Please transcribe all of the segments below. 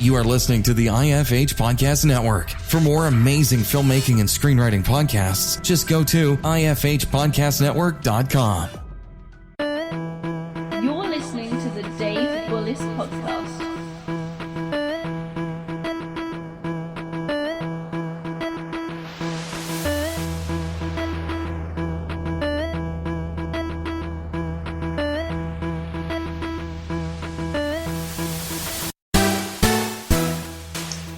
You are listening to the IFH Podcast Network. For more amazing filmmaking and screenwriting podcasts, just go to ifhpodcastnetwork.com. You're listening to the Dave Bullis Podcast.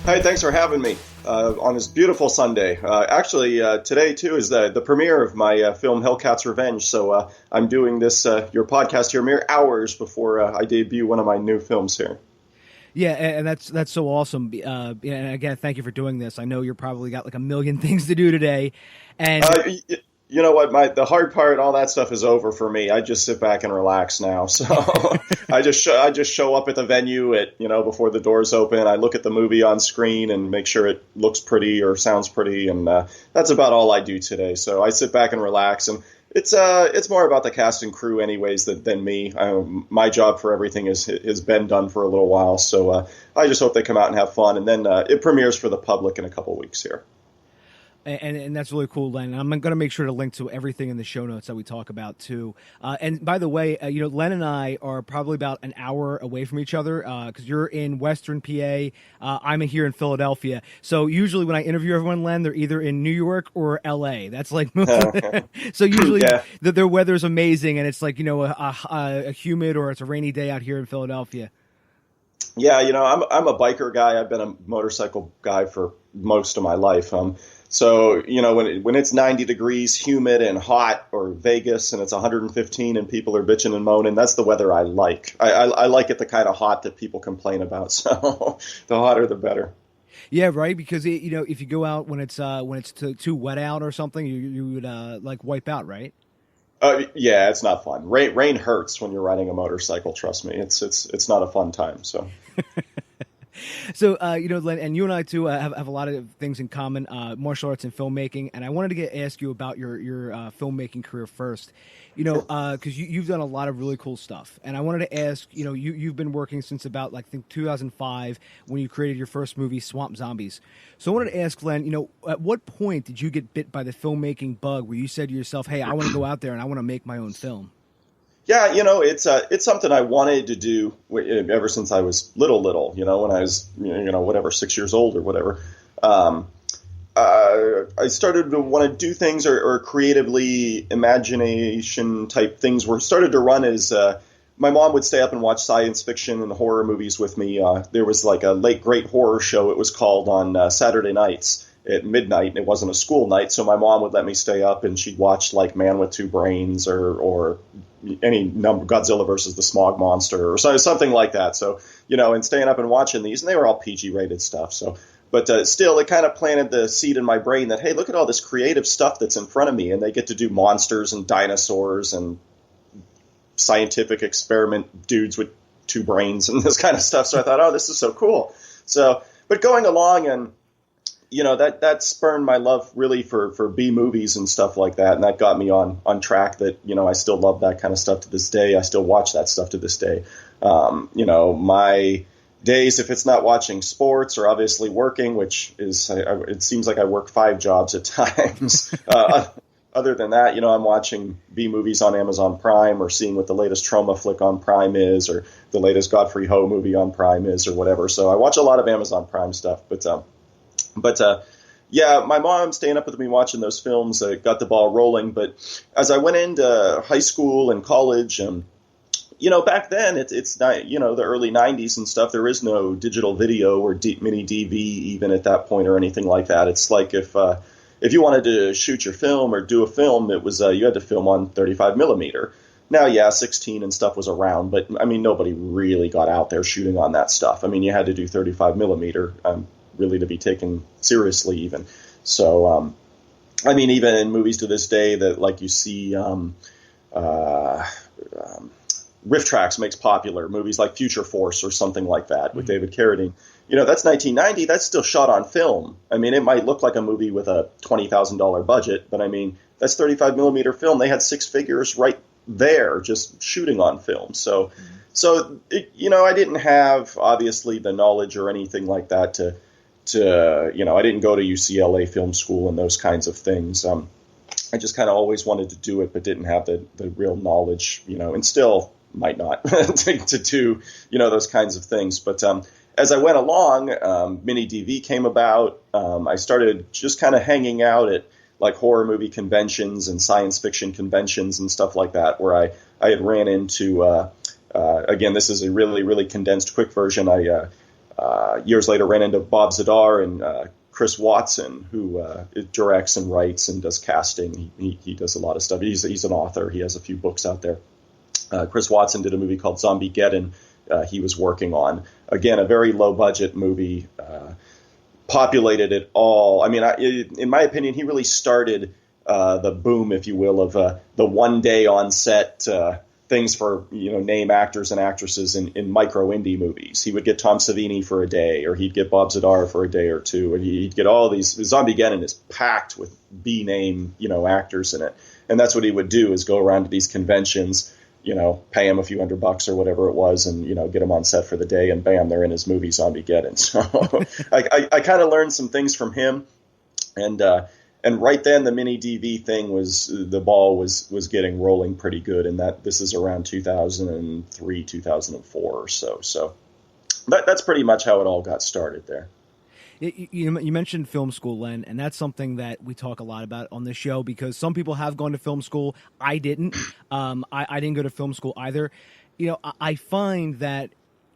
Hey, thanks for having me on this beautiful Sunday. Actually, today, too, is the premiere of my film Hellcat's Revenge. So I'm doing this, your podcast here, mere hours before I debut one of my new films here. Yeah, and that's so awesome. And again, thank you for doing this. I know you're probably got like a million things to do today. And you know what? The hard part, all that stuff is over for me. I just sit back and relax now. So I just show up at the venue before the doors open. I look at the movie on screen and make sure it looks pretty or sounds pretty, and that's about all I do today. So I sit back and relax, and it's more about the cast and crew, anyways, than me. My job for everything has been done for a little while. So I just hope they come out and have fun, and then it premieres for the public in a couple weeks here. And that's really cool, Len. I'm going to make sure to link to everything in the show notes that we talk about, too. And by the way, Len and I are probably about an hour away from each other because you're in Western PA. I'm here in Philadelphia. So usually when I interview everyone, Len, they're either in New York or L.A. That's like so usually their weather's amazing, and it's like, a humid or it's a rainy day out here in Philadelphia. Yeah, I'm a biker guy. I've been a motorcycle guy for most of my life. So, when it's 90 degrees, humid and hot, or Vegas and it's 115 and people are bitching and moaning, that's the weather I like. I like it the kind of hot that people complain about. So the hotter, the better. Yeah, right. Because, if you go out when it's too wet out or something, you would wipe out, right? Yeah, it's not fun. Rain hurts when you're riding a motorcycle. Trust me, it's not a fun time. So. So, Len, and you and I, too, have a lot of things in common, martial arts and filmmaking. And I wanted to ask you about your filmmaking career first, because you've done a lot of really cool stuff. And I wanted to ask, you've been working since about, I think, 2005 when you created your first movie, Swamp Zombies. So I wanted to ask, Len, at what point did you get bit by the filmmaking bug where you said to yourself, hey, I want to go out there and I want to make my own film? Yeah, it's something I wanted to do ever since I was little, when I was, 6 years old or whatever. I started to want to do things or creatively imagination type things were started to run as my mom would stay up and watch science fiction and horror movies with me. There was like a late great horror show, it was called, on Saturday nights at midnight, and it wasn't a school night, so my mom would let me stay up and she'd watch like Man with Two Brains or any number, Godzilla versus the Smog Monster or something like that. So, and staying up and watching these, and they were all PG rated stuff. So, but still, it kind of planted the seed in my brain that, hey, look at all this creative stuff that's in front of me, and they get to do monsters and dinosaurs and scientific experiment dudes with two brains and this kind of stuff. So I thought, oh, this is so cool. So, but going along and, that spurred my love really for B movies and stuff like that. And that got me on track that, I still love that kind of stuff to this day. I still watch that stuff to this day. My days, if it's not watching sports or obviously working, which is, it seems like I work 5 jobs at times. Other than that, I'm watching B movies on Amazon Prime or seeing what the latest trauma flick on Prime is or the latest Godfrey Ho movie on Prime is or whatever. So I watch a lot of Amazon Prime stuff, But yeah, my mom staying up with me watching those films got the ball rolling. But as I went into high school and college, back then it's not, the early 90s and stuff. There is no digital video or mini DV even at that point or anything like that. It's like if you wanted to shoot your film or do a film, it was you had to film on 35 millimeter. Now, yeah, 16 and stuff was around, but nobody really got out there shooting on that stuff. You had to do 35 millimeter. Really to be taken seriously even. So, even in movies to this day that like you see Riff Tracks makes popular, movies like Future Force or something like that with David Carradine. That's 1990. That's still shot on film. It might look like a movie with a $20,000 budget, but that's 35 millimeter film. They had 6 figures right there just shooting on film. So So, I didn't have, obviously, the knowledge or anything like that to I didn't go to UCLA film school and those kinds of things. I just kind of always wanted to do it, but didn't have the real knowledge, and still might not to do, those kinds of things. But as I went along, Mini DV came about. I started just kind of hanging out at like horror movie conventions and science fiction conventions and stuff like that, where I had ran into, again, this is a really, really condensed quick version. I years later ran into Bob Zadar and Chris Watson, who directs and writes and does casting. He does a lot of stuff. He's an author. He has a few books out there. Chris Watson did a movie called Zombiegeddon he was working on. Again, a very low-budget movie, populated it all. I mean, in my opinion, he really started the boom, if you will, of the one-day on-set things for, name actors and actresses in micro indie movies. He would get Tom Savini for a day, or he'd get Bob Zadar for a day or two, and he'd get all these. Zombiegeddon is packed with B-name, actors in it. And that's what he would do, is go around to these conventions, pay him a few $100 or whatever it was, and, get him on set for the day, and bam, they're in his movie Zombiegeddon. So I kind of learned some things from him. And right then, the Mini DV thing the ball was getting rolling pretty good, and this is around 2003, 2004 or so. So that's pretty much how it all got started there. You mentioned film school, Len, and that's something that we talk a lot about on this show, because some people have gone to film school. I didn't. I didn't go to film school either. I find that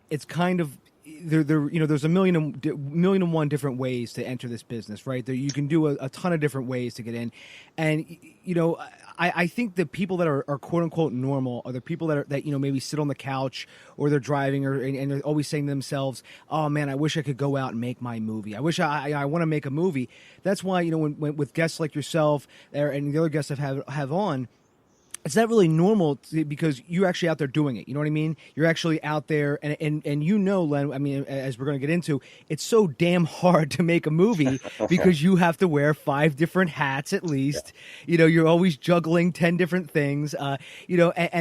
it's kind of there's a million and one different ways to enter this business, right? You can do a ton of different ways to get in, and I think the people that are quote unquote normal are the people that maybe sit on the couch, or they're driving, and they're always saying to themselves, "Oh man, I wish I could go out and make my movie. I wish I want to make a movie." That's why when with guests like yourself and the other guests I've have on, it's not really normal because you're actually out there doing it. You know what I mean? You're actually out there, and Len, I mean, as we're going to get into, it's so damn hard to make a movie because you have to wear 5 different hats at least. Yeah. You're always juggling 10 different things. And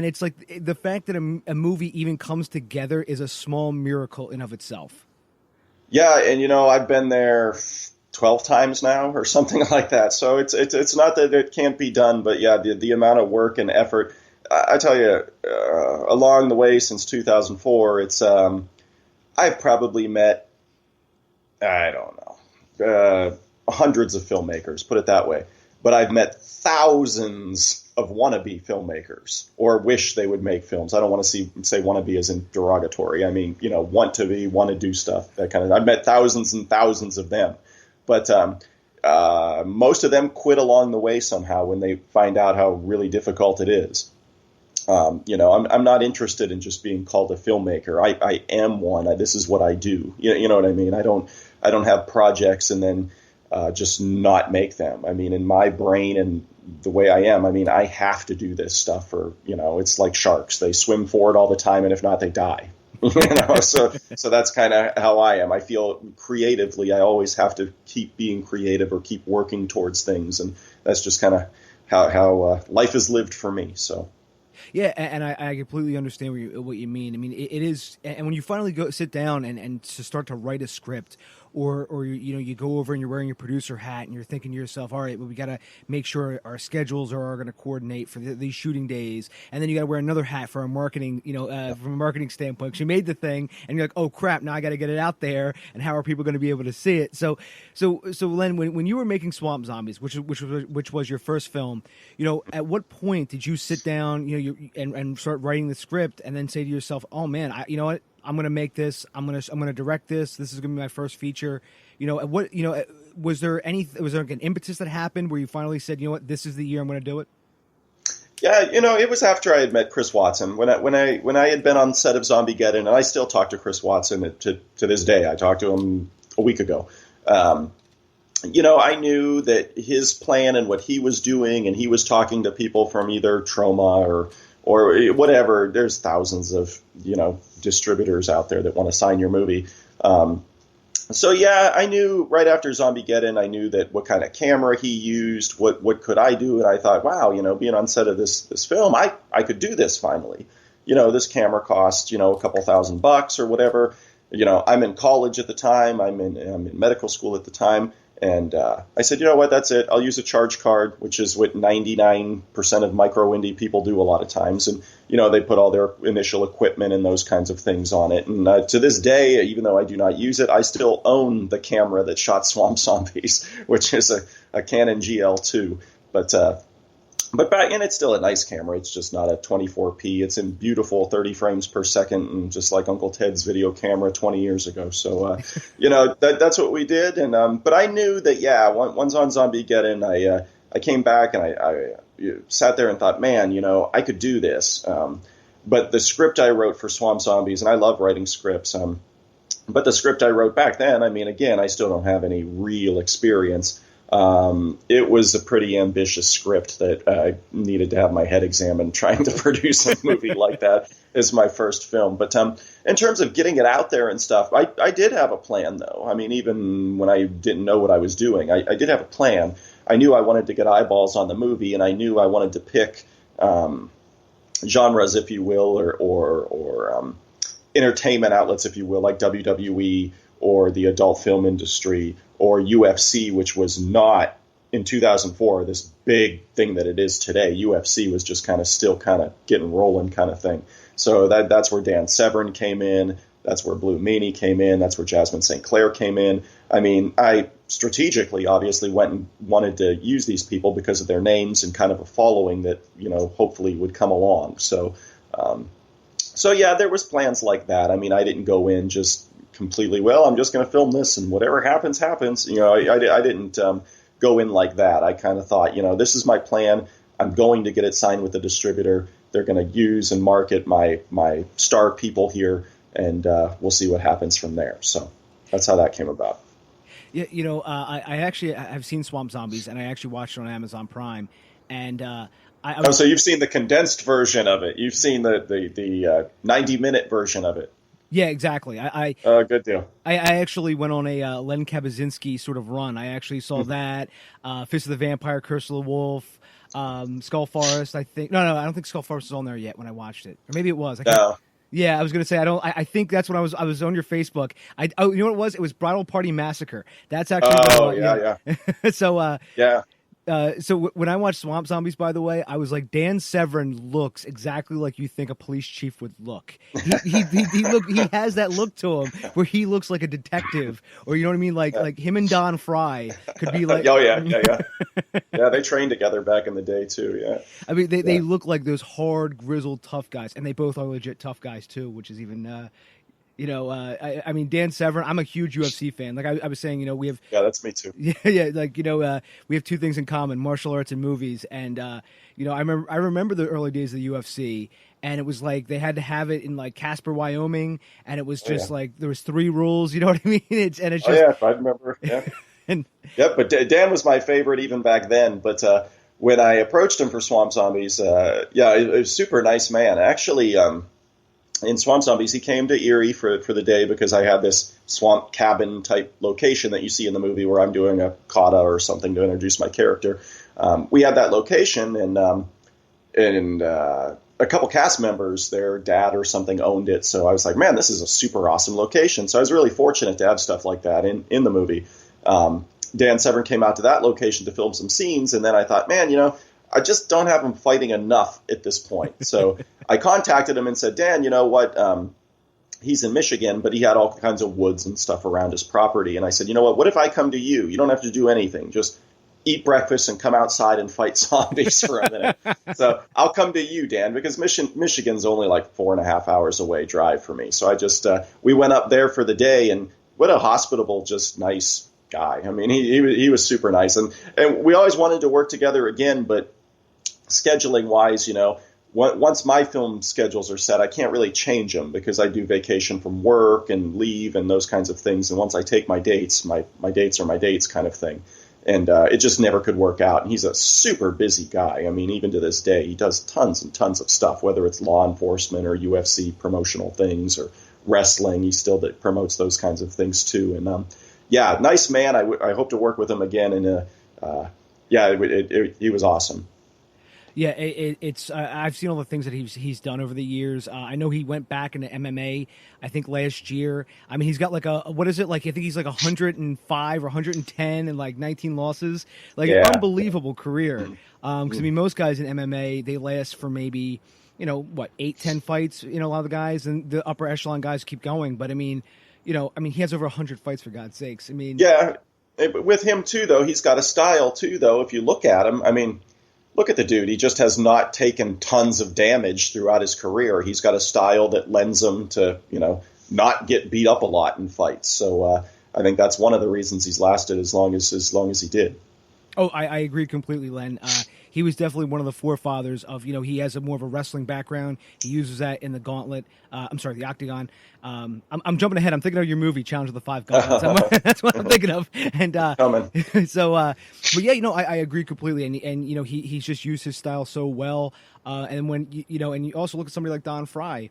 it's like the fact that a movie even comes together is a small miracle in of itself. Yeah, and I've been there 12 times now or something like that. So it's not that it can't be done, but yeah, the amount of work and effort, I tell you, along the way since 2004, it's, I've probably met, I don't know, hundreds of filmmakers, put it that way, but I've met thousands of wannabe filmmakers, or wish they would make films. I don't want to say wannabe as in derogatory. I mean, want to be, want to do stuff, that kind of, I've met thousands and thousands of them. But most of them quit along the way somehow when they find out how really difficult it is. I'm not interested in just being called a filmmaker. I am one. This is what I do. You know what I mean? I don't have projects and then just not make them. I mean, in my brain and the way I am, I mean, I have to do this stuff, or it's like sharks. They swim forward all the time, and if not, they die. So that's kind of how I am. I feel creatively, I always have to keep being creative or keep working towards things, and that's just kind of how life is lived for me. So. Yeah, and I completely understand what you mean. I mean, it is, and when you finally go sit down and to start to write a script, or you go over and you're wearing your producer hat and you're thinking to yourself, all right, well, we got to make sure our schedules are going to coordinate for these shooting days, and then you got to wear another hat for a marketing, from a marketing standpoint, because you made the thing and you're like, oh crap, now I got to get it out there, and how are people going to be able to see it? So Len, when you were making Swamp Zombies, which was your first film, at what point did you sit down, and start writing the script, and then say to yourself, oh man, you know what? I'm going to make this. I'm going to direct this. This is going to be my first feature. Was there like an impetus that happened where you finally said, you know what, this is the year I'm going to do it? Yeah, it was after I had met Chris Watson. When I had been on set of Zombiegeddon, and I still talk to Chris Watson to this day. I talked to him a week ago. I knew that his plan and what he was doing, and he was talking to people from either Troma or whatever. There's thousands of, distributors out there that want to sign your movie. So yeah, I knew right after Zombiegeddon, I knew that what kind of camera he used, what could I do? And I thought, wow, being on set of this film, I could do this finally. this camera costs, a couple $1,000 or whatever. I'm in college at the time. I'm in medical school at the time. And I said, you know what, that's it. I'll use a charge card, which is what 99% of micro indie people do a lot of times. And, they put all their initial equipment and those kinds of things on it. And to this day, even though I do not use it, I still own the camera that shot Swamp Zombies, which is a Canon GL2. But back in, it's still a nice camera. It's just not a 24p. It's in beautiful 30 frames per second, and just like Uncle Ted's video camera 20 years ago. So, that's what we did. And but I knew that, once on Zombiegeddon, I came back and I sat there and thought, man, I could do this. But the script I wrote for Swamp Zombies, and I love writing scripts. But the script I wrote back then, again, I still don't have any real experience. It was a pretty ambitious script that I needed to have my head examined trying to produce a movie like that as my first film. But in terms of getting it out there and stuff, I did have a plan, though. Even when I didn't know what I was doing, I did have a plan. I knew I wanted to get eyeballs on the movie, and I knew I wanted to pick genres, if you will, or entertainment outlets, if you will, like WWE or the adult film industry, or UFC, which was not in 2004 this big thing that it is today. UFC was just still getting rolling kind of thing. So that's where Dan Severn came in. That's where Blue Meanie came in. That's where Jasmine St. Clair came in. I strategically, obviously, went and wanted to use these people because of their names and kind of a following that, hopefully would come along. So there was plans like that. I didn't go in just completely, I'm just going to film this and whatever happens, happens. I didn't go in like that. I kind of thought, this is my plan. I'm going to get it signed with the distributor. They're going to use and market my star people here, and we'll see what happens from there. So that's how that came about. Yeah, I've seen Swamp Zombies, and I actually watched it on Amazon Prime, and so you've seen the condensed version of it. You've seen the 90-minute version of it. Yeah, exactly. Good deal. I actually went on a Len Kabasinski sort of run. I actually saw that, Fist of the Vampire, Curse of the Wolf, Skull Forest. I think I don't think Skull Forest was on there yet when I watched it, or maybe it was. No. Yeah, I was going to say I think that's when I was on your Facebook. You know what it was? It was Bridal Party Massacre. That's actually. Yeah. So yeah. So when I watched Swamp Zombies, by the way, I was like, Dan Severn looks exactly like you think a police chief would look. He has that look to him where he looks like a detective, or you know what I mean, like him and Don Fry could be like. Oh yeah. Yeah, they trained together back in the day too. Yeah. They look like those hard, grizzled, tough guys, and they both are legit tough guys too, which is even. Dan Severn, I'm a huge UFC fan. Like I was saying, we have. Yeah, that's me too. Yeah. We have two things in common: martial arts and movies. And I remember the early days of the UFC, and it was like they had to have it in like Casper, Wyoming, and it was just like there was 3 rules. You know what I mean? It's just. Oh yeah, I remember. Yeah. But Dan was my favorite even back then. But when I approached him for Swamp Zombies, he was a super nice man. Actually. In Swamp Zombies, he came to Erie for the day because I had this swamp cabin type location that you see in the movie where I'm doing a kata or something to introduce my character. We had that location, and a couple cast members, their dad or something owned it. So I was like, man, this is a super awesome location. So I was really fortunate to have stuff like that in the movie. Dan Severn came out to that location to film some scenes, and then I thought, man, I just don't have him fighting enough at this point. So I contacted him and said, Dan, you know what? He's in Michigan, but he had all kinds of woods and stuff around his property. And I said, you know what if I come to you? You don't have to do anything. Just eat breakfast and come outside and fight zombies for a minute. So I'll come to you, Dan, because Michigan's only like 4.5 hours away drive for me. So I just we went up there for the day, and what a hospitable, just nice guy. He was super nice. And we always wanted to work together again, but scheduling wise, once my film schedules are set, I can't really change them because I do vacation from work and leave and those kinds of things. And once I take my dates, my dates are my dates kind of thing. And it just never could work out. And he's a super busy guy. Even to this day, he does tons and tons of stuff, whether it's law enforcement or UFC promotional things or wrestling. He still promotes those kinds of things too. And nice man. I hope to work with him again. And he was awesome. Yeah, it's I've seen all the things that he's done over the years. I know he went back into MMA, I think last year. I mean, he's got like what is it like? I think he's like 105 or 110 and like 19 losses. Like an unbelievable career. Because I mean, most guys in MMA they last for maybe 8-10 fights. A lot of the guys and the upper echelon guys keep going. But I mean, he has over 100 fights for God's sakes. I mean, yeah, with him too though, he's got a style too though. If you look at him, I mean. Look at the dude. He just has not taken tons of damage throughout his career. He's got a style that lends him to, not get beat up a lot in fights. So I think that's one of the reasons he's lasted as long as he did. Oh, I agree completely, Len. He was definitely one of the forefathers of, he has more of a wrestling background. He uses that in the gauntlet. The octagon. I'm jumping ahead. I'm thinking of your movie, Challenge of the Five Gauntlets. That's what I'm thinking of. And but yeah, I agree completely. And he's just used his style so well. And when and you also look at somebody like Don Fry,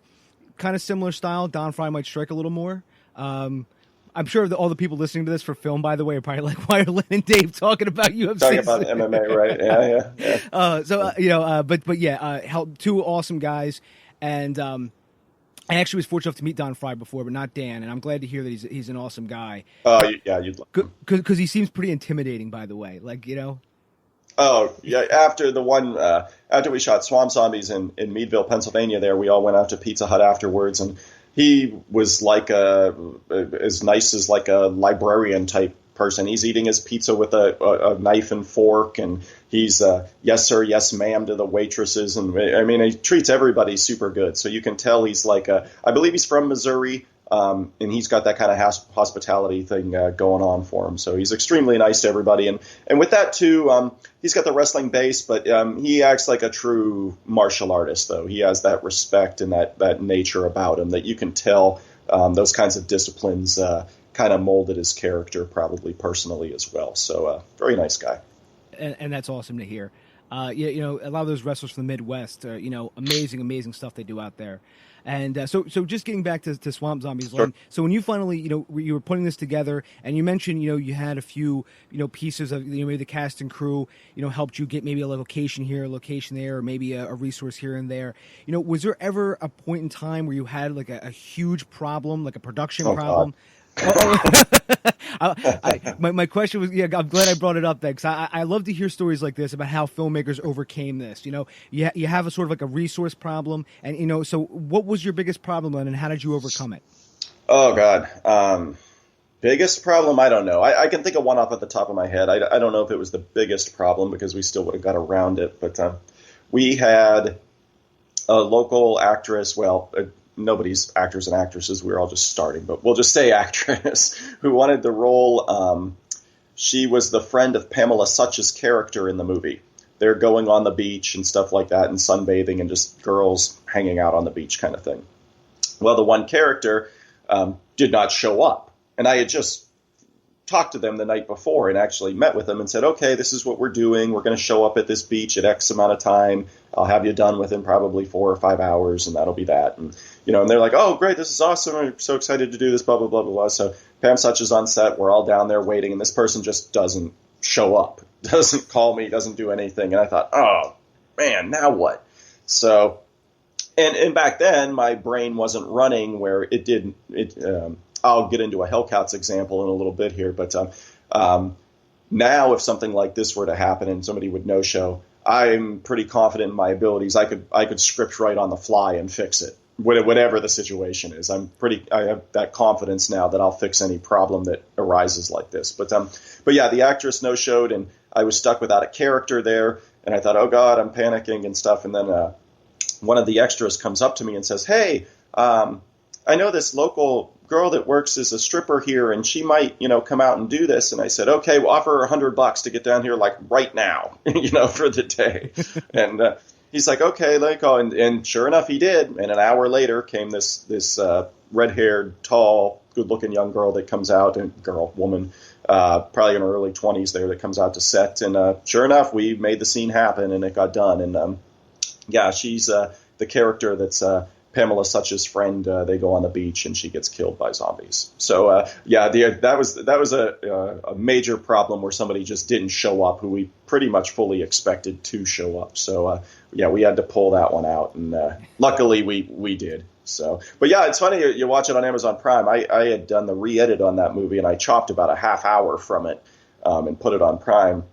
kind of similar style. Don Fry might strike a little more. I'm sure that all the people listening to this for film, by the way, are probably like, why are Len and Dave talking about UFC? Talking about MMA, right? Yeah. But yeah, two awesome guys. And I actually was fortunate enough to meet Don Fry before, but not Dan. And I'm glad to hear that he's an awesome guy. Oh, yeah, you'd love him. Because he seems pretty intimidating, by the way. Oh, yeah, after we shot Swamp Zombies in Meadville, Pennsylvania there, we all went out to Pizza Hut afterwards, and he was like as nice as like a librarian type person. He's eating his pizza with a knife and fork, and he's yes sir, yes ma'am to the waitresses, and I mean he treats everybody super good. So you can tell he's like I believe he's from Missouri, and he's got that kind of hospitality thing going on for him. So he's extremely nice to everybody, and with that too, he's got the wrestling base, but he acts like a true martial artist. Though he has that respect and that nature about him that you can tell those kinds of disciplines kind of molded his character, probably personally as well. So very nice guy. And that's awesome to hear. A lot of those wrestlers from the Midwest, amazing stuff they do out there. And so just getting back to Swamp Zombies, sure. So when you finally, you were putting this together, and you mentioned, you had a few, pieces of, maybe the cast and crew, helped you get maybe a location here, a location there, or maybe a resource here and there. Was there ever a point in time where you had like a huge problem, like a production problem? God. My question was, I'm glad I brought it up then, because I love to hear stories like this about how filmmakers overcame this. You have a sort of like a resource problem, and so what was your biggest problem, and how did you overcome it? Oh God, biggest problem? I don't know. I can think of one off at the top of my head. I don't know if it was the biggest problem because we still would have got around it, but we had a local actress. Well. Nobody's actors and actresses. We were all just starting, but we'll just say actress who wanted the role. She was the friend of Pamela Such's character in the movie. They're going on the beach and stuff like that and sunbathing and just girls hanging out on the beach kind of thing. Well, the one character did not show up. And I had just talked to them the night before and actually met with them and said, okay, this is what we're doing. We're going to show up at this beach at X amount of time. I'll have you done within probably 4 or 5 hours, and that'll be that. And and they're like, oh, great, this is awesome. I'm so excited to do this, blah, blah, blah, blah, blah. So Pam Such is on set. We're all down there waiting, and this person just doesn't show up, doesn't call me, doesn't do anything. And I thought, oh, man, now what? So, and back then, my brain wasn't running where it didn't. I'll get into a Hellcats example in a little bit here, but now if something like this were to happen and somebody would no-show, I'm pretty confident in my abilities. I could script write on the fly and fix it, whatever the situation is. I have that confidence now that I'll fix any problem that arises like this. But yeah, the actress no-showed, and I was stuck without a character there, and I thought, oh God, I'm panicking and stuff. And then one of the extras comes up to me and says, hey, I know this local girl that works as a stripper here, and she might, come out and do this. And I said, okay, we'll offer her $100 to get down here like right now, for the day. And he's like, okay, let me call. And sure enough, he did. And an hour later came this red-haired, tall, good-looking young girl that comes out, woman, probably in her early 20s there, that comes out to set. And sure enough, we made the scene happen, and it got done. And yeah, she's the character that's Pamela Such's friend, they go on the beach and she gets killed by zombies. So that was a major problem where somebody just didn't show up who we pretty much fully expected to show up. So we had to pull that one out, and luckily we did. So, but yeah, it's funny you watch it on Amazon Prime. I had done the re-edit on that movie, and I chopped about a half hour from it and put it on Prime.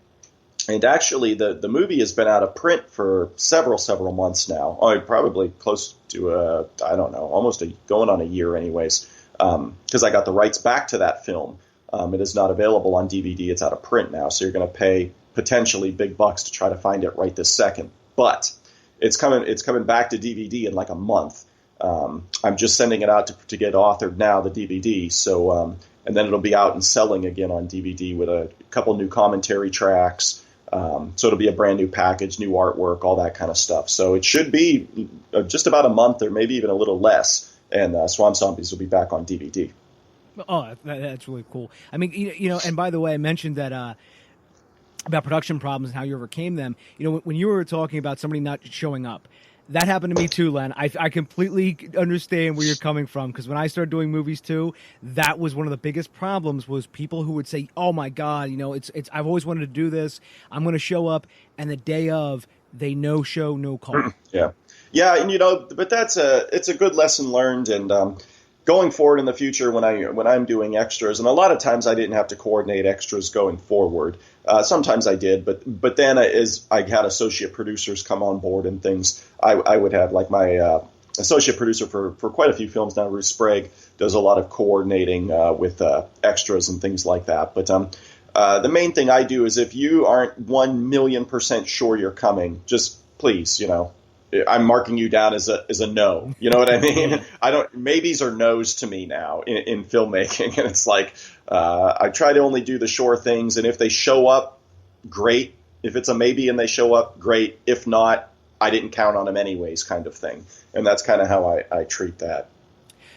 And actually, the movie has been out of print for several months now. Probably close to, I don't know, almost going on a year anyways, because I got the rights back to that film. It is not available on DVD. It's out of print now, so you're going to pay potentially big bucks to try to find it right this second. But it's coming back to DVD in like a month. I'm just sending it out to get authored now, the DVD. So, and then it'll be out and selling again on DVD with a couple new commentary tracks. So it'll be a brand new package, new artwork, all that kind of stuff. So it should be just about a month or maybe even a little less. And Swamp Zombies will be back on DVD. Oh, that's really cool. I mean, you know, and by the way, I mentioned that about production problems and how you overcame them. You know, when you were talking about somebody not showing up, that happened to me too, Len. I completely understand where you're coming from, because when I started doing movies too, that was one of the biggest problems, was people who would say, "Oh my God, you know, it's I've always wanted to do this. I'm going to show up," and the day of, they no show, no call. Yeah, and you know, but it's a good lesson learned, and going forward in the future when I'm doing extras, and a lot of times I didn't have to coordinate extras going forward. Sometimes I did, but then as I had associate producers come on board and things, I would have, like, my associate producer for quite a few films now, Ruth Sprague, does a lot of coordinating with extras and things like that. But the main thing I do is, if you aren't 1,000,000% sure you're coming, just please, you know, I'm marking you down as a no. You know what I mean? Maybes are no's to me now in filmmaking. And it's like, I try to only do the sure things. And if they show up, great. If it's a maybe and they show up, great. If not, I didn't count on them anyways, kind of thing. And that's kind of how I treat that.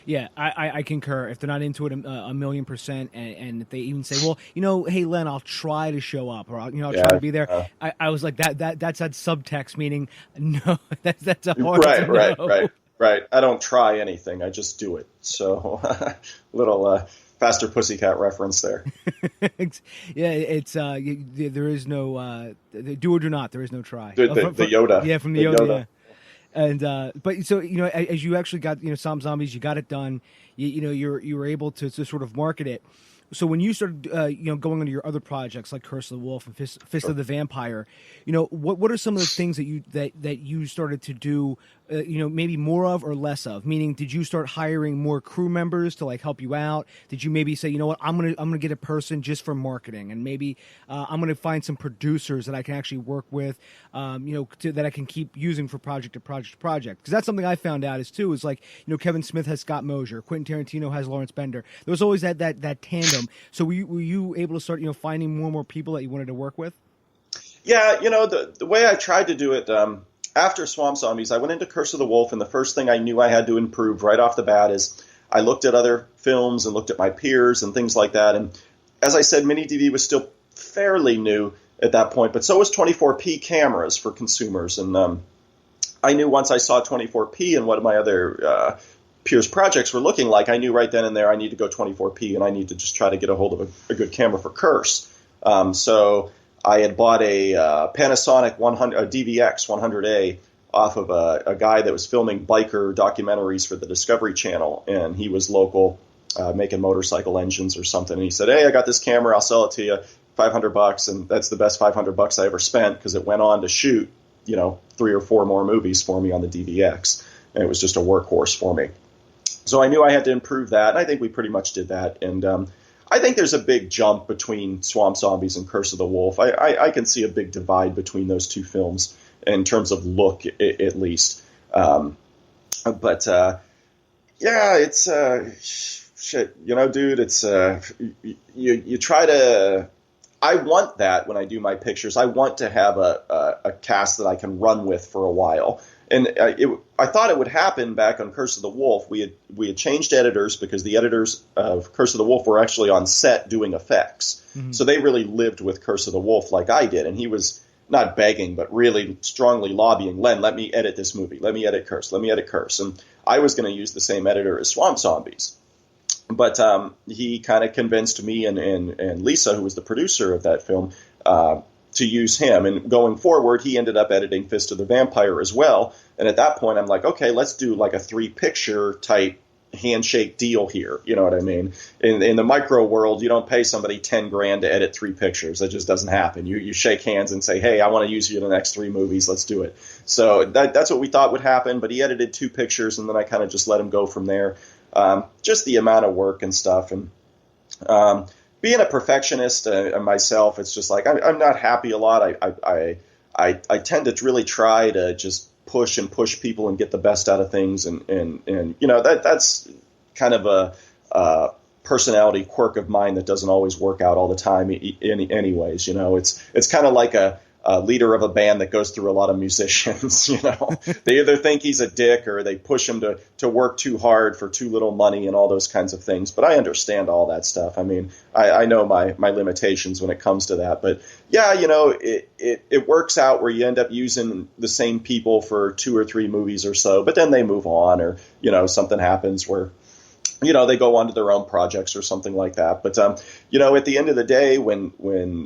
Yeah, I concur. If they're not into it 1,000,000%, and if they even say, "Well, you know, hey Len, I'll try to show up, or I'll try to be there," I was like, that's that subtext, meaning no, that's a hard no. Right. I don't try anything. I just do it. So, little Faster Pussycat reference there. Yeah, it's there is no do or do not. There is no try. The Yoda. Yeah, from the Yoda. Yeah. And but so, you know, as you actually got, you know, Swamp Zombies, you got it done. You were able to sort of market it. So when you started, you know, going into your other projects like Curse of the Wolf and Fist of the Vampire, you know, what are some of the things that you started to do, you know, maybe more of or less of? Meaning, did you start hiring more crew members to, like, help you out? Did you maybe say, you know what, I'm gonna get a person just for marketing, and maybe I'm gonna find some producers that I can actually work with, you know, that I can keep using for project to project to project? Because that's something I found out is like, you know, Kevin Smith has Scott Mosier, Quentin Tarantino has Lawrence Bender. There was always that tandem. So were you able to start, you know, finding more and more people that you wanted to work with? Yeah, you know, the way I tried to do it, after Swamp Zombies, I went into Curse of the Wolf, and the first thing I knew I had to improve right off the bat is I looked at other films and looked at my peers and things like that. And as I said, Mini DV was still fairly new at that point, but so was 24p cameras for consumers. And I knew once I saw 24p and what my other peers' projects were looking like, I knew right then and there I need to go 24p, and I need to just try to get a hold of a good camera for Curse. So I had bought a Panasonic DVX 100A off of a guy that was filming biker documentaries for the Discovery Channel, and he was local, making motorcycle engines or something. And he said, "Hey, I got this camera. I'll sell it to you, $500." And that's the best $500 I ever spent, because it went on to shoot, you know, 3 or 4 more movies for me on the DVX, and it was just a workhorse for me. So I knew I had to improve that, and I think we pretty much did that. And I think there's a big jump between Swamp Zombies and Curse of the Wolf. I can see a big divide between those two films in terms of look, at least. But yeah, it's shit. You know, dude, it's you try to. I want that when I do my pictures. I want to have a cast that I can run with for a while. And I thought it would happen back on Curse of the Wolf. We had changed editors, because the editors of Curse of the Wolf were actually on set doing effects. Mm-hmm. So they really lived with Curse of the Wolf like I did. And he was not begging, but really strongly lobbying, Len, let me edit this movie. Let me edit Curse. Let me edit Curse. And I was going to use the same editor as Swamp Zombies. But he kind of convinced me and Lisa, who was the producer of that film, to use him. And going forward, he ended up editing Fist of the Vampire as well. And at that point, I'm like, okay, let's do like a 3-picture type handshake deal here. You know what I mean? In the micro world, you don't pay somebody $10,000 to edit 3 pictures. That just doesn't happen. You shake hands and say, hey, I want to use you in the next 3 movies. Let's do it. So that's what we thought would happen. But he edited 2 pictures, and then I kind of just let him go from there. Just the amount of work and stuff. And being a perfectionist myself, it's just like I'm not happy a lot. I tend to really try to just push people and get the best out of things, and you know that's kind of a personality quirk of mine that doesn't always work out all the time. Anyways, you know, it's kind of like a leader of a band that goes through a lot of musicians. You know, they either think he's a dick or they push him to work too hard for too little money and all those kinds of things. But I understand all that stuff. I mean, I know my limitations when it comes to that. But yeah, you know, it works out where you end up using the same people for 2 or 3 movies or so, but then they move on, or you know, something happens where, you know, they go on to their own projects or something like that. But, you know, at the end of the day, when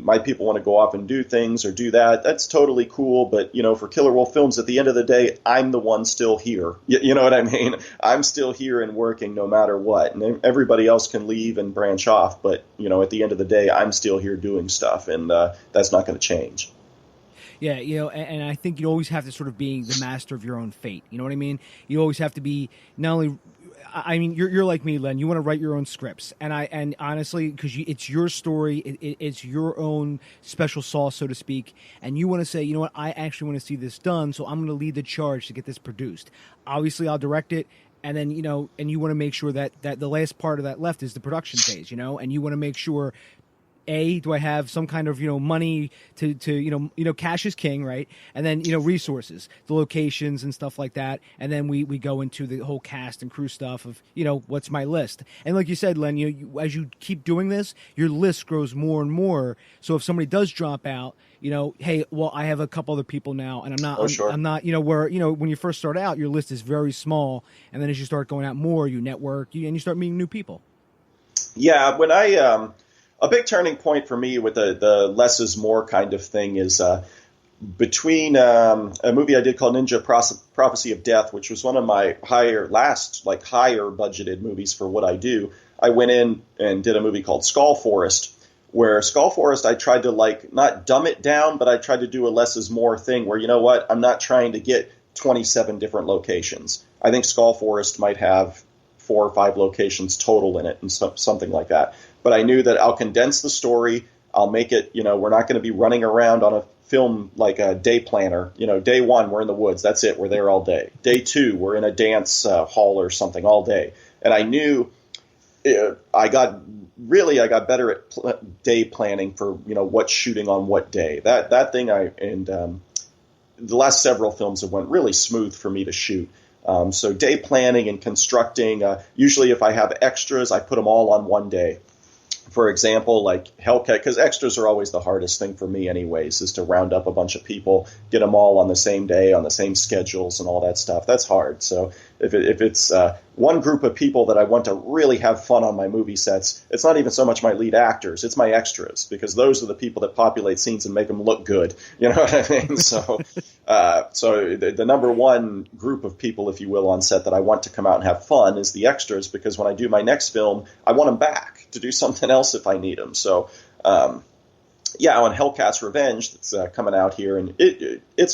my people want to go off and do things or do that, that's totally cool. But, you know, for Killer Wolf Films, at the end of the day, I'm the one still here. You know what I mean? I'm still here and working no matter what. And everybody else can leave and branch off. But, you know, at the end of the day, I'm still here doing stuff. And that's not going to change. Yeah, you know, and I think you always have to sort of be the master of your own fate. You know what I mean? You always have to be not only... I mean, you're like me, Len. You want to write your own scripts, and honestly, because it's your story, it's your own special sauce, so to speak, and you want to say, you know what, I actually want to see this done, so I'm going to lead the charge to get this produced. Obviously, I'll direct it, and then, you know, and you want to make sure that the last part of that left is the production phase, you know, and you want to make sure, do I have some kind of, you know, money to you know, cash is king, right? And then, you know, resources, the locations and stuff like that. And then we go into the whole cast and crew stuff of, you know, what's my list? And like you said, Len, you as you keep doing this, your list grows more and more. So if somebody does drop out, you know, hey, well, I have a couple other people now, and I'm not, you know, where, you know, when you first start out, your list is very small. And then as you start going out more, you network and you start meeting new people. Yeah. When a big turning point for me with the less is more kind of thing is between a movie I did called Ninja Prophecy of Death, which was one of my higher budgeted movies for what I do. I went in and did a movie called Skull Forest, where Skull Forest I tried to like not dumb it down, but I tried to do a less is more thing where, you know what, I'm not trying to get 27 different locations. I think Skull Forest might have 4 or 5 locations total in it and something like that. But I knew that I'll condense the story. I'll make it, you know, we're not going to be running around on a film like a day planner. You know, day 1, we're in the woods. That's it. We're there all day. Day 2, we're in a dance hall or something all day. And I knew I got better at day planning for, you know, what's shooting on what day. That thing the last several films have went really smooth for me to shoot. So day planning and constructing, usually if I have extras, I put them all on one day. For example, like Hellcat, because extras are always the hardest thing for me anyways, is to round up a bunch of people, get them all on the same day, on the same schedules and all that stuff. That's hard. So if it's one group of people that I want to really have fun on my movie sets, it's not even so much my lead actors, it's my extras, because those are the people that populate scenes and make them look good. You know what I mean? So the number one group of people, if you will, on set that I want to come out and have fun is the extras, because when I do my next film, I want them back to do something else if I need them. So, on Hellcat's Revenge that's coming out here, and it's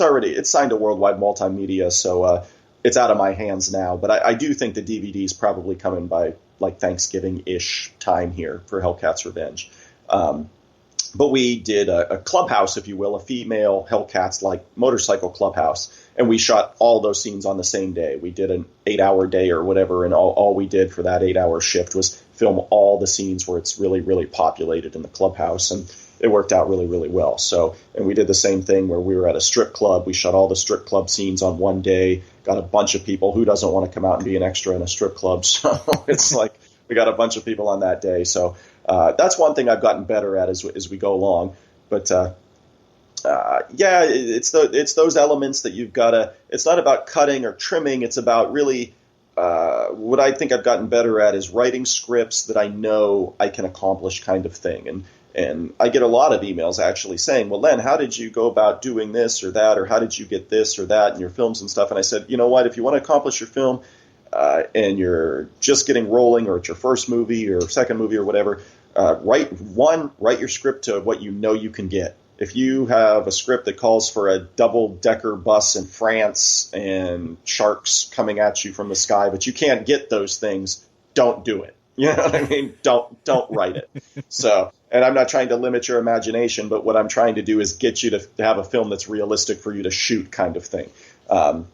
signed to Worldwide Multimedia, so it's out of my hands now. But I do think the DVD is probably coming by like Thanksgiving-ish time here for Hellcat's Revenge. But we did a clubhouse, if you will, a female Hellcats like motorcycle clubhouse, and we shot all those scenes on the same day. We did an 8-hour day or whatever, and all we did for that 8-hour shift was film all the scenes where it's really, really populated in the clubhouse, and it worked out really, really well. So, and we did the same thing where we were at a strip club. We shot all the strip club scenes on one day, got a bunch of people. Who doesn't want to come out and be an extra in a strip club? So it's like we got a bunch of people on that day. So that's one thing I've gotten better at as we go along. But Yeah, it's those elements that you've got to. It's not about cutting or trimming. It's about really what I think I've gotten better at is writing scripts that I know I can accomplish, kind of thing. And I get a lot of emails actually saying, "Well, Len, how did you go about doing this or that, or how did you get this or that in your films and stuff?" And I said, you know what? If you want to accomplish your film and you're just getting rolling, or it's your first movie or second movie or whatever, write your script to what you know you can get. If you have a script that calls for a double-decker bus in France and sharks coming at you from the sky, but you can't get those things, don't do it. You know what I mean? Don't write it. So, and I'm not trying to limit your imagination, but what I'm trying to do is get you to have a film that's realistic for you to shoot, kind of thing. And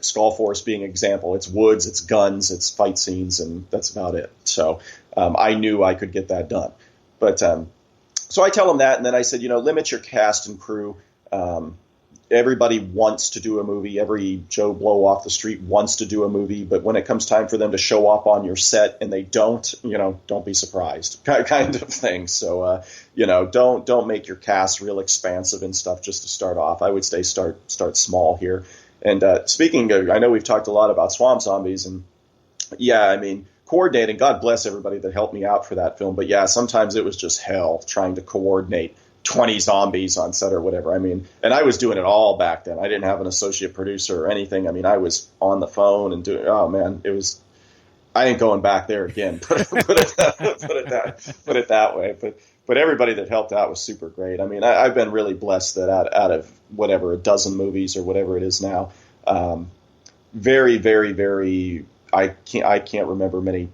Skullforce being an example, it's woods, it's guns, it's fight scenes, and that's about it. So I knew I could get that done. But so I tell them that, and then I said, limit your cast and crew. Everybody wants to do a movie. Every Joe Blow off the street wants to do a movie, but when it comes time for them to show up on your set and they don't be surprised, kind of thing. So, don't make your cast real expansive and stuff just to start off. I would say start small here. And speaking of, I know we've talked a lot about swamp zombies, and yeah, I mean, coordinating, God bless everybody that helped me out for that film. But yeah, sometimes it was just hell trying to coordinate 20 zombies on set or whatever. I mean, and I was doing it all back then. I didn't have an associate producer or anything. I mean, I was on the phone and doing, oh man, I ain't going back there again. Put it that way. But everybody that helped out was super great. I mean, I've been really blessed that out of whatever, a dozen movies or whatever it is now, very, very, very, I can't remember many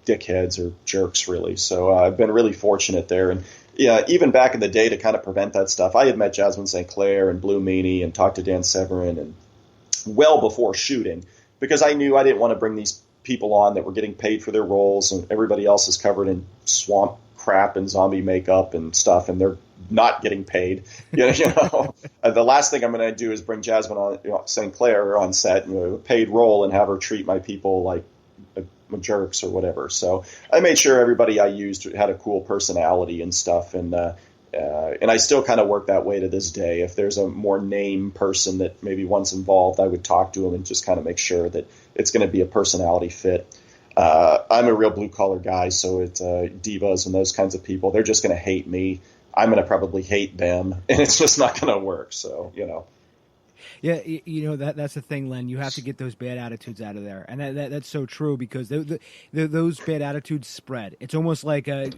dickheads or jerks really. So I've been really fortunate there. And yeah, even back in the day to kind of prevent that stuff, I had met Jasmine St. Clair and Blue Meanie and talked to Dan Severin and well before shooting, because I knew I didn't want to bring these people on that were getting paid for their roles and everybody else is covered in swamp crap and zombie makeup and stuff, and they're not getting paid. The last thing I'm going to do is bring Jasmine on St. Clair on set, a paid role, and have her treat my people like jerks or whatever. So I made sure everybody I used had a cool personality and stuff, and I still kind of work that way to this day. If there's a more name person that maybe once involved, I would talk to them and just kind of make sure that it's going to be a personality fit. I'm a real blue collar guy, so it's divas and those kinds of people. They're just going to hate me. I'm going to probably hate them, and it's just not going to work. So, Yeah, that's the thing, Len. You have to get those bad attitudes out of there, and that's so true, because those bad attitudes spread. It's almost like a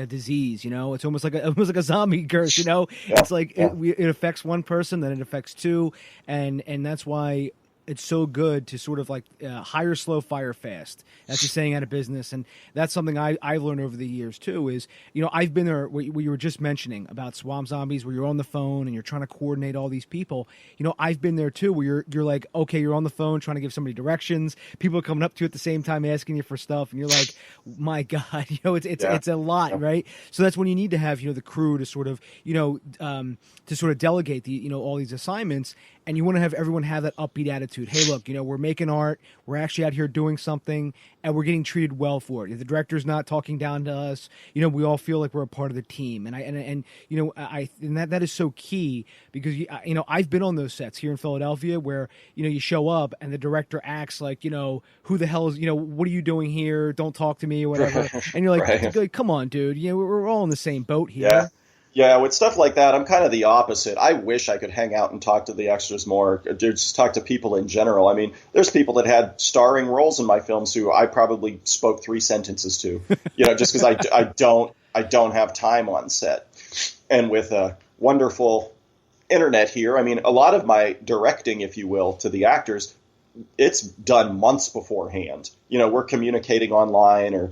disease, It's almost like a zombie curse, Yeah, It's like yeah. it affects one person, then it affects two, and that's why it's so good to sort of like hire slow, fire fast. That's a saying out of business, and that's something I've learned over the years too. Is I've been there where you were just mentioning about swamp zombies, where you're on the phone and you're trying to coordinate all these people. I've been there too, where you're like, okay, you're on the phone trying to give somebody directions. People are coming up to you at the same time asking you for stuff, and you're like, my God, it's a lot, right? So that's when you need to have the crew to sort of delegate the all these assignments. And you want to have everyone have that upbeat attitude. Hey, look, we're making art. We're actually out here doing something, and we're getting treated well for it. If the director's not talking down to us, we all feel like we're a part of the team. And that is so key, because I've been on those sets here in Philadelphia where you show up and the director acts like who the hell is what are you doing here? Don't talk to me or whatever. And you're like, Right. Come on, dude. We're all in the same boat here. Yeah. Yeah, with stuff like that, I'm kind of the opposite. I wish I could hang out and talk to the extras more, or just talk to people in general. I mean, there's people that had starring roles in my films who I probably spoke 3 sentences to, just because I don't have time on set. And with a wonderful internet here, I mean, a lot of my directing, if you will, to the actors, it's done months beforehand. We're communicating online, or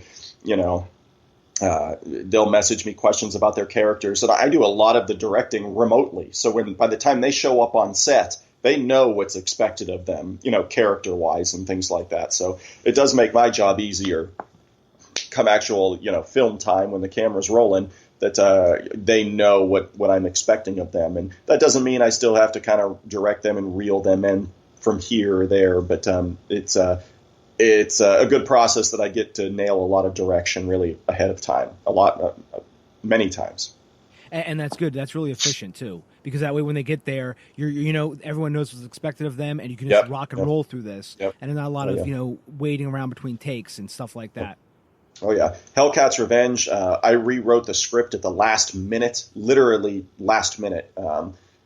they'll message me questions about their characters, and I do a lot of the directing remotely. So by the time they show up on set, they know what's expected of them, character-wise and things like that. So it does make my job easier come actual, film time when the camera's rolling, that they know what I'm expecting of them. And that doesn't mean I still have to kind of direct them and reel them in from here or there, but it's a good process that I get to nail a lot of direction really ahead of time, many times. And that's good. That's really efficient too, because that way when they get there, everyone knows what's expected of them, and you can just rock and roll through this, and there's not a lot of waiting around between takes and stuff like that. Oh yeah, Hellcat's Revenge. I rewrote the script at the last minute, literally last minute.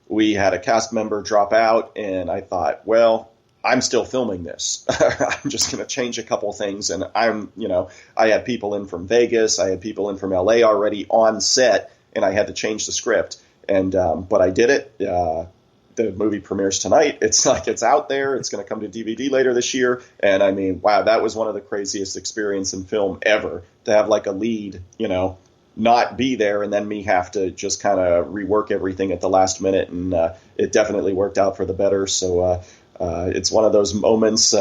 We had a cast member drop out, and I thought, well, I'm still filming this. I'm just going to change a couple things. And I had people in from Vegas. I had people in from LA already on set, and I had to change the script. And but I did it. The movie premieres tonight. It's out there. It's going to come to DVD later this year. And I mean, wow, that was one of the craziest experiences in film ever, to have like a lead, not be there, and then me have to just kind of rework everything at the last minute. And it definitely worked out for the better. So it's one of those moments.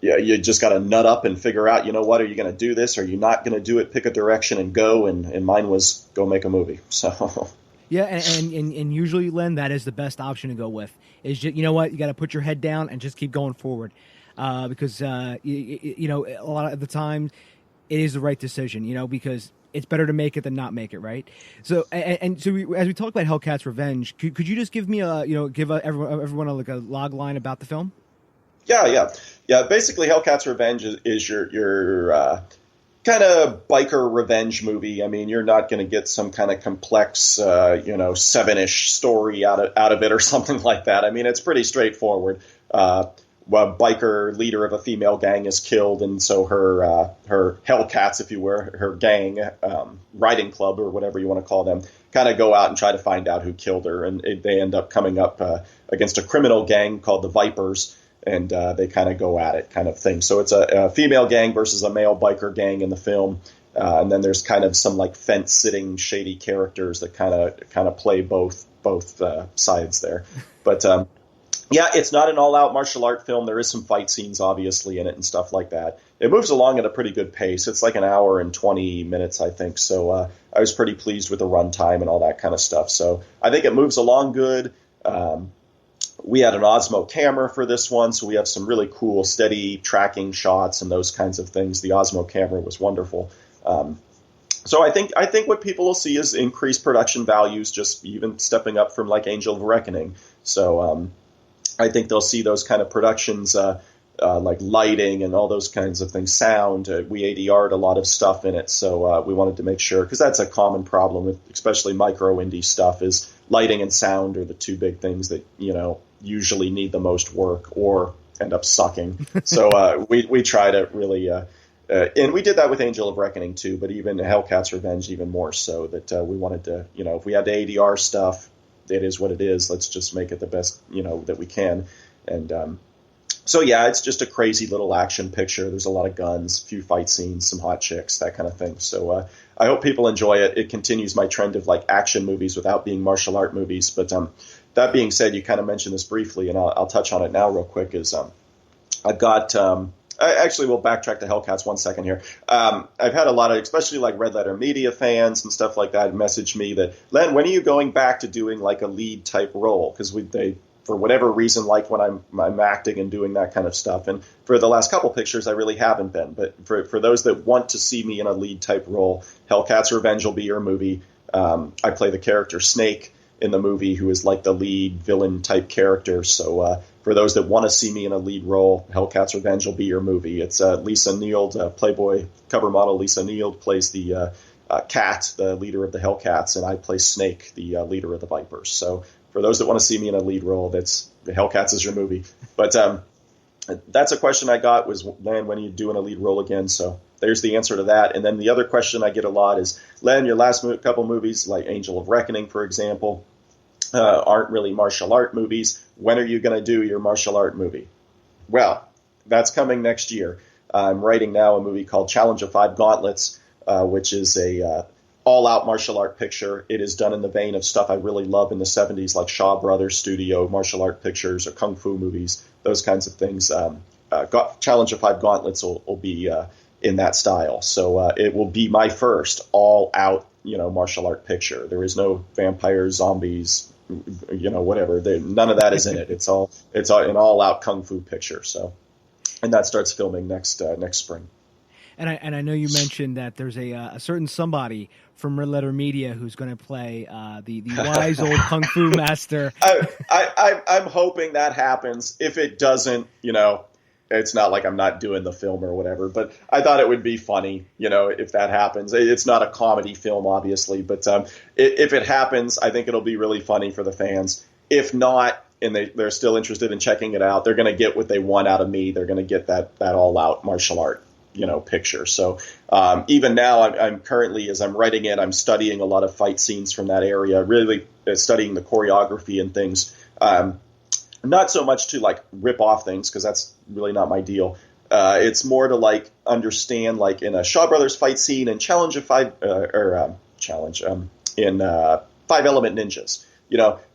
You just got to nut up and figure out, what, are you going to do this? Are you not going to do it? Pick a direction and go. And mine was go make a movie. So. Yeah, and usually, Len, that is the best option to go with. Is just, you got to put your head down and just keep going forward, because a lot of the time it is the right decision. Because it's better to make it than not make it, right? So as we talk about Hellcat's Revenge, could you just give me everyone a log line about the film? Yeah. Basically, Hellcat's Revenge is your kind of biker revenge movie. I mean, you're not going to get some kind of complex, Seven-ish story out of it or something like that. I mean, it's pretty straightforward. A biker leader of a female gang is killed, and so her Hellcats, if you were, her gang, riding club or whatever you want to call them, kind of go out and try to find out who killed her, and they end up coming up against a criminal gang called the Vipers. And they kind of go at it, kind of thing. So it's a female gang versus a male biker gang in the film, and then there's kind of some like fence-sitting shady characters that kind of play both sides there. But it's not an all-out martial art film. There is some fight scenes obviously in it and stuff like that. It moves along at a pretty good pace. It's like an hour and 20 minutes, I think. So I was pretty pleased with the runtime and all that kind of stuff. So I think it moves along good. We had an Osmo camera for this one, so we have some really cool steady tracking shots and those kinds of things. The Osmo camera was wonderful. So I think what people will see is increased production values, just even stepping up from like Angel of Reckoning. So I think they'll see those kind of productions, like lighting and all those kinds of things, sound. We ADR'd a lot of stuff in it, so we wanted to make sure, because that's a common problem with especially micro indie stuff, is lighting and sound are the two big things that usually need the most work or end up sucking. So we try to really, and we did that with Angel of Reckoning too, but even Hellcat's Revenge even more so, that we wanted to, if we had the ADR stuff, it is what it is. Let's just make it the best, that we can. And so, yeah, it's just a crazy little action picture. There's a lot of guns, a few fight scenes, some hot chicks, that kind of thing. So I hope people enjoy it. It continues my trend of like action movies without being martial art movies. But that being said, you kind of mentioned this briefly, and I'll touch on it now real quick, is I've got actually, we'll backtrack to Hellcats 1 second here. I've had a lot of, especially like Red Letter Media fans and stuff like that, message me that, Len, when are you going back to doing like a lead type role? Because they, for whatever reason, like when I'm acting and doing that kind of stuff. And for the last couple pictures, I really haven't been. But for those that want to see me in a lead type role, Hellcat's Revenge will be your movie. I play the character Snake in the movie, who is like the lead villain type character. So for those that want to see me in a lead role, Hellcat's Revenge will be your movie. It's Lisa Neild, Playboy cover model Lisa Neild, plays the Cat, the leader of the Hellcats, and I play Snake, the leader of the Vipers. So for those that want to see me in a lead role, that's Hellcats is your movie. But that's a question I got was, Len, when are you doing a lead role again? So there's the answer to that. And then the other question I get a lot is, Len, your last couple movies, like Angel of Reckoning, for example, aren't really martial art movies. When are you going to do your martial art movie? Well, that's coming next year. I'm writing now a movie called Challenge of Five Gauntlets, which is a all-out martial art picture. It is done in the vein of stuff I really love in the 70s, like Shaw Brothers studio martial art pictures or kung fu movies, those kinds of things. Challenge of Five Gauntlets will be in that style. So it will be my first all-out, martial art picture. There is no vampires, zombies, whatever. None of that is in it. It's an all-out kung fu picture. So, and that starts filming next spring. And I know you mentioned that there's a certain somebody from Red Letter Media who's going to play the wise old kung fu master. I'm hoping that happens. If it doesn't, it's not like I'm not doing the film or whatever. But I thought it would be funny, if that happens. It's not a comedy film, obviously, but if it happens, I think it'll be really funny for the fans. If not, and they're still interested in checking it out, they're going to get what they want out of me. They're going to get that all-out martial art, picture. So even now, I'm currently, as I'm writing it, I'm studying a lot of fight scenes from that area, really studying the choreography and things. Not so much to like rip off things, because that's really not my deal. It's more to like understand, like in a Shaw Brothers fight scene and Challenge of Five in Five Element Ninjas.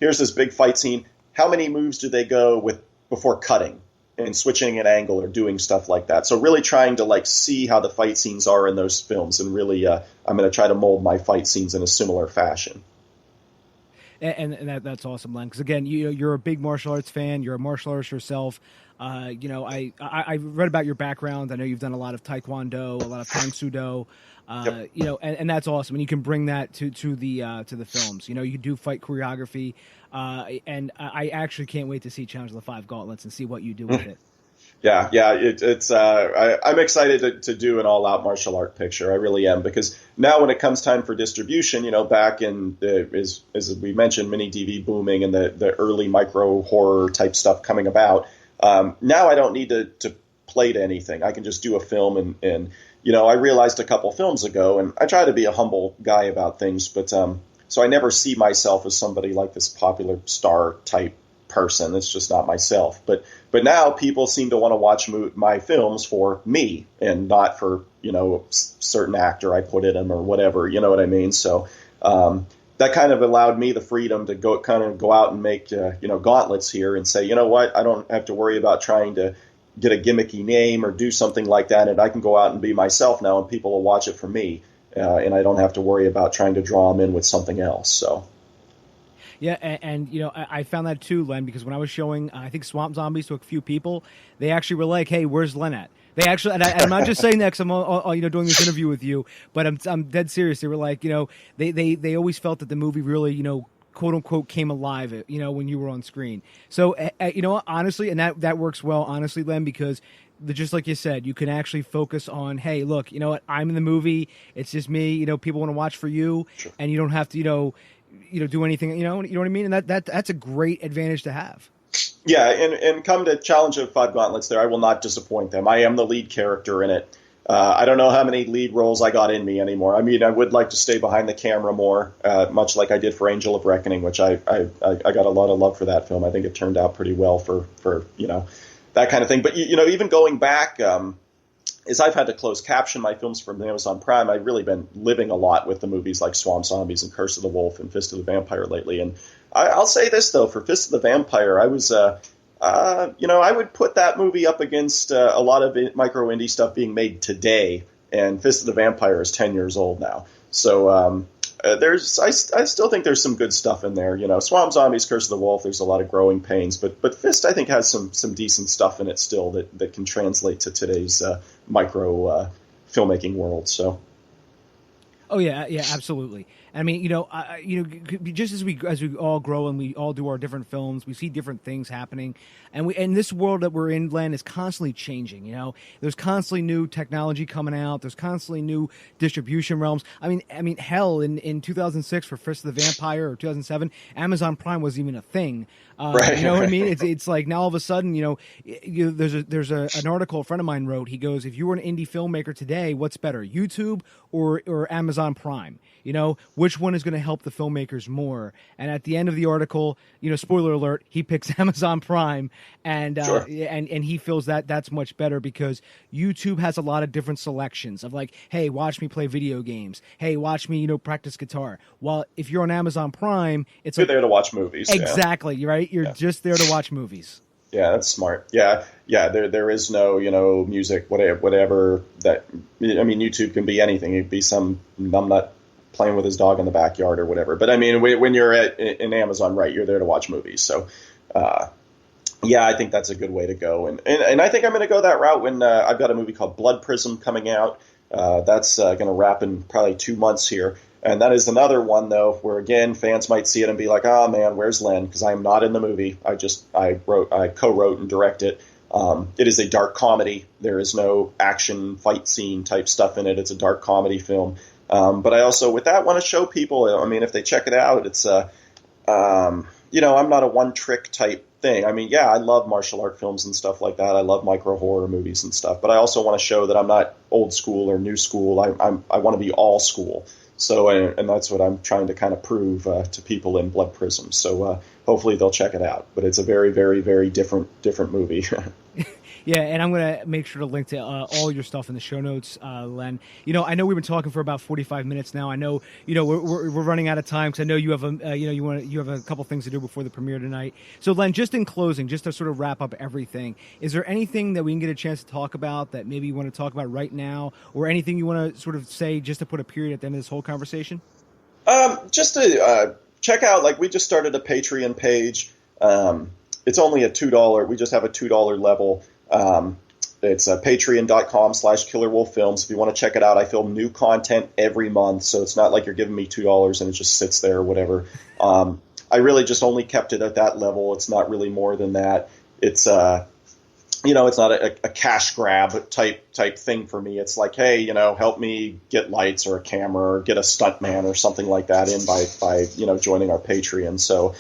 Here's this big fight scene. How many moves do they go with before cutting and switching an angle or doing stuff like that? So really trying to like see how the fight scenes are in those films, and really I'm going to try to mold my fight scenes in a similar fashion. And that's awesome, Len. Because again, you're a big martial arts fan. You're a martial artist yourself. I read about your background. I know you've done a lot of Taekwondo, a lot of Tang Soo Do. Yep. And that's awesome. And you can bring that to the films. You do fight choreography, and I actually can't wait to see Challenge of the Five Gauntlets and see what you do with it. Yeah, I'm excited to do an all-out martial art picture. I really am, because now when it comes time for distribution, back in as we mentioned, mini DV booming and the early micro horror type stuff coming about. Now I don't need to play to anything. I can just do a film, and I realized a couple films ago, and I try to be a humble guy about things, but so I never see myself as somebody like this popular star type person. It's just not myself. But now people seem to want to watch my films for me, and not for certain actor I put in them or whatever. You know what I mean? So that kind of allowed me the freedom to go out and make gauntlets here, and say, you know what, I don't have to worry about trying to get a gimmicky name or do something like that, and I can go out and be myself now, and people will watch it for me, and I don't have to worry about trying to draw them in with something else. So. Yeah, and I found that too, Len, because when I was showing, I think Swamp Zombies to a few people, they actually were like, "Hey, where's Len at?" They actually, and I'm not just saying that because I'm doing this interview with you, but I'm dead serious. They were like, they always felt that the movie really, quote unquote, came alive, when you were on screen. So, honestly, and that works well, honestly, Len, because just like you said, you can actually focus on, hey, look, you know what, I'm in the movie. It's just me. People want to watch for you, sure. And you don't have to, do anything. You know what I mean. And that's a great advantage to have. Yeah, and come to Challenge of Five Gauntlets there, I will not disappoint them. I am the lead character in it. I don't know how many lead roles I got in me anymore. I mean, I would like to stay behind the camera more, much like I did for Angel of Reckoning, which I got a lot of love for that film. I think it turned out pretty well for that kind of thing. But, even going back, as I've had to close caption my films from Amazon Prime, I've really been living a lot with the movies like Swamp Zombies and Curse of the Wolf and Fist of the Vampire lately. And I'll say this, though, for Fist of the Vampire, I was, I would put that movie up against a lot of micro indie stuff being made today. And Fist of the Vampire is 10 years old now. So I still think there's some good stuff in there. Swamp Zombies, Curse of the Wolf, there's a lot of growing pains. But Fist, I think, has some decent stuff in it still that can translate to today's micro filmmaking world. So. Oh yeah, absolutely. I mean, just as we all grow and we all do our different films, we see different things happening, and this world that we're in, Len, is constantly changing. There's constantly new technology coming out. There's constantly new distribution realms. I mean, hell, in 2006 for Fist of the Vampire, or 2007, Amazon Prime wasn't even a thing. Right. You know what I mean? It's like now all of a sudden, there's an article a friend of mine wrote. He goes, if you were an indie filmmaker today, what's better, YouTube or Amazon Prime? Which one is going to help the filmmakers more? And at the end of the article, spoiler alert, he picks Amazon Prime, and sure. and he feels that that's much better because YouTube has a lot of different selections of like, hey, watch me play video games. Hey, watch me, practice guitar. While if you're on Amazon Prime, you're there to watch movies. Exactly, yeah. Right? You're just there to watch movies. Yeah, that's smart. Yeah. There is no, music, whatever that. I mean, YouTube can be anything. It'd be some numbnut playing with his dog in the backyard or whatever. But I mean, when you're in Amazon, right, you're there to watch movies. So, yeah, I think that's a good way to go. And I think I'm going to go that route when I've got a movie called Blood Prism coming out. That's going to wrap in probably 2 months here. And that is another one, though, where, again, fans might see it and be like, oh, man, where's Len? Because I am not in the movie. I co-wrote and directed. It is a dark comedy. There is no action fight scene type stuff in it. It's a dark comedy film. But I also, with that, want to show people, I mean, if they check it out, it's, I'm not a one-trick type thing. I mean, yeah, I love martial art films and stuff like that. I love micro horror movies and stuff. But I also want to show that I'm not old school or new school. I want to be all school. So, and that's what I'm trying to kind of prove to people in Blood Prism. So hopefully they'll check it out. But it's a very, very, very different movie. Yeah, and I'm going to make sure to link to all your stuff in the show notes, Len. I know we've been talking for about 45 minutes now. I know, we're running out of time because I know you have you have a couple things to do before the premiere tonight. So, Len, just in closing, just to sort of wrap up everything, is there anything that we can get a chance to talk about that maybe you want to talk about right now, or anything you want to sort of say just to put a period at the end of this whole conversation? Just to check out, like, we just started a Patreon page. It's only a $2. We just have a $2 level. It's patreon.com/killerwolffilms. If you want to check it out, I film new content every month, so it's not like you're giving me $2 and it just sits there or whatever. I really just only kept it at that level. It's not really more than that. It's it's not a cash grab type thing for me. It's like, hey, help me get lights or a camera or get a stuntman or something like that in by joining our Patreon. So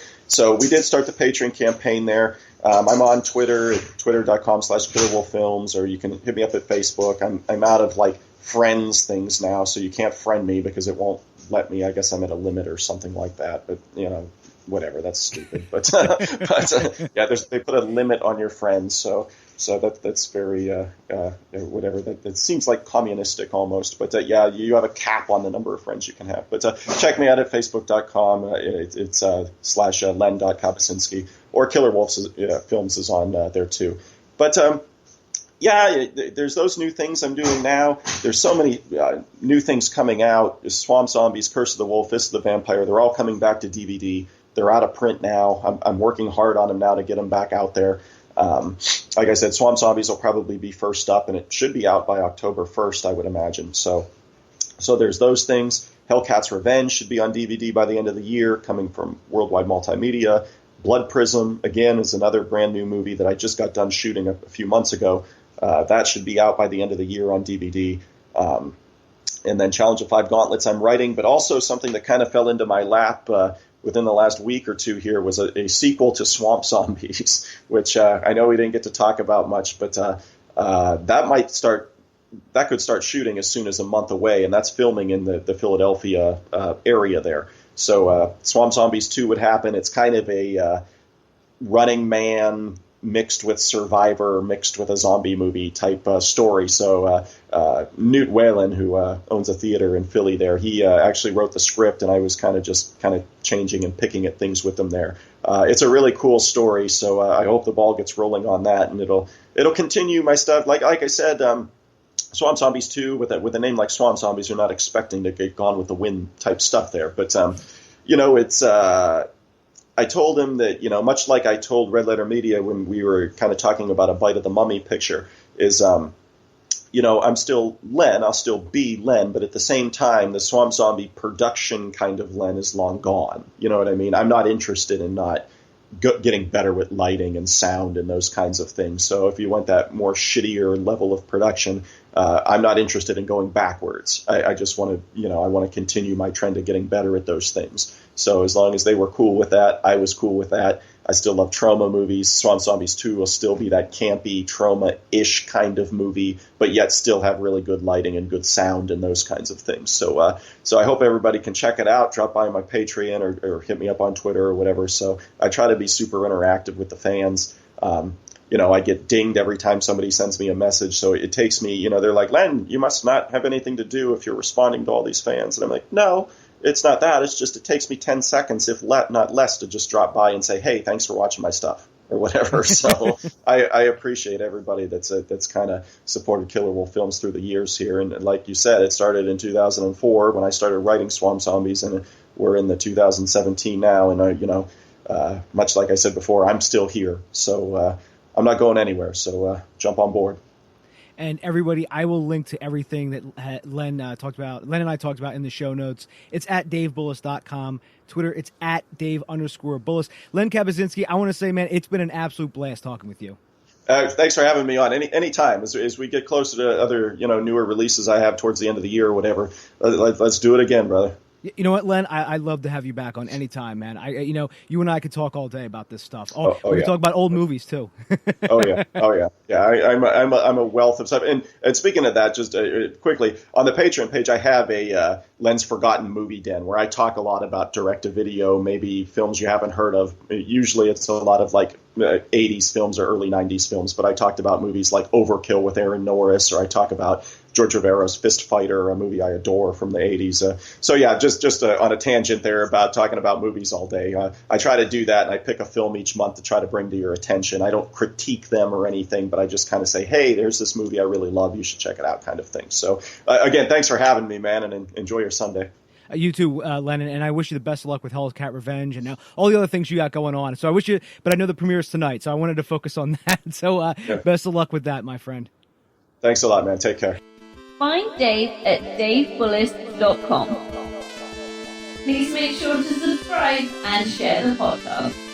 we did start the Patreon campaign there. I'm on Twitter, twitter.com/killerwolffilms, or you can hit me up at Facebook. I'm out of like friends things now, so you can't friend me because it won't let me. I guess I'm at a limit or something like that. But whatever, that's stupid. But yeah, they put a limit on your friends, so that's very whatever. That seems like communistic almost. But yeah, you have a cap on the number of friends you can have. But check me out at facebook.com. It's /Len.Kabasinski, or Killer Wolves Films is on there too. But yeah, there's those new things I'm doing now. There's so many new things coming out. Swamp Zombies, Curse of the Wolf, Fist of the Vampire. They're all coming back to DVD. They're out of print now. I'm working hard on them now to get them back out there. Like I said, Swamp Zombies will probably be first up, and it should be out by October 1st, I would imagine. So there's those things. Hellcat's Revenge should be on DVD by the end of the year, coming from Worldwide Multimedia. Blood Prism, again, is another brand new movie that I just got done shooting a few months ago. That should be out by the end of the year on DVD. And then Challenge of Five Gauntlets I'm writing, but also something that kind of fell into my lap within the last week or two here was a sequel to Swamp Zombies, which I know we didn't get to talk about much, but that could start shooting as soon as a month away, and that's filming in the Philadelphia area there. So Swamp Zombies 2 would happen. It's kind of a Running Man mixed with Survivor, mixed with a zombie movie type story. So Newt Whalen, who owns a theater in Philly there, he actually wrote the script, and I was kind of changing and picking at things with him there. It's a really cool story, so I hope the ball gets rolling on that, and it'll continue my stuff. Like I said, Swamp Zombies 2, with a name like Swamp Zombies, you're not expecting to get Gone with the Wind type stuff there. But, it's I told him that, much like I told Red Letter Media when we were kind of talking about a Bite of the Mummy picture, is, I'm still Len, I'll still be Len, but at the same time, the Swamp Zombie production kind of Len is long gone. You know what I mean? I'm not interested in not getting better with lighting and sound and those kinds of things. So if you want that more shittier level of production, I'm not interested in going backwards. I just want to, I want to continue my trend of getting better at those things. So as long as they were cool with that, I was cool with that. I still love trauma movies. Swamp Zombies 2 will still be that campy, trauma-ish kind of movie, but yet still have really good lighting and good sound and those kinds of things. So I hope everybody can check it out. Drop by my Patreon or hit me up on Twitter or whatever. So I try to be super interactive with the fans. I get dinged every time somebody sends me a message. So it takes me, they're like, Len, you must not have anything to do if you're responding to all these fans. And I'm like, no. It's not that. It's just it takes me 10 seconds, if not less, to just drop by and say, hey, thanks for watching my stuff or whatever. So I appreciate everybody that's kind of supported Killer Wolf Films through the years here. And like you said, it started in 2004 when I started writing Swamp Zombies, and we're in the 2017 now. And, much like I said before, I'm still here. So I'm not going anywhere. So jump on board. And everybody, I will link to everything that Len and I talked about in the show notes. It's at davebullis.com. Twitter, it's at Dave_Bullis. Len Kabasinski, I want to say, man, it's been an absolute blast talking with you. Thanks for having me on. Any time as we get closer to other newer releases I have towards the end of the year or whatever. Let's do it again, brother. You know what, Len? I'd love to have you back on anytime, man. You and I could talk all day about this stuff. We could talk about old movies too. Oh yeah. I'm a wealth of stuff. And speaking of that, just quickly on the Patreon page, I have a Len's Forgotten Movie Den where I talk a lot about direct-to-video, maybe films you haven't heard of. Usually, it's a lot of like 80s films or early 90s films, but I talked about movies like Overkill with Aaron Norris, or I talk about George Romero's Fist Fighter, a movie I adore from the 80s. So yeah, just on a tangent there about talking about movies all day. I try to do that, and I pick a film each month to try to bring to your attention. I don't critique them or anything, but I just kind of say, hey, there's this movie I really love. You should check it out, kind of thing. So again, thanks for having me, man, and enjoy your Sunday. You too, Lennon, and I wish you the best of luck with Hell's Cat Revenge and now all the other things you got going on. So I wish you, but I know the premiere's tonight, so I wanted to focus on that. So Best of luck with that, my friend. Thanks a lot, man. Take care. Find Dave at davebullis.com. Please make sure to subscribe and share the podcast.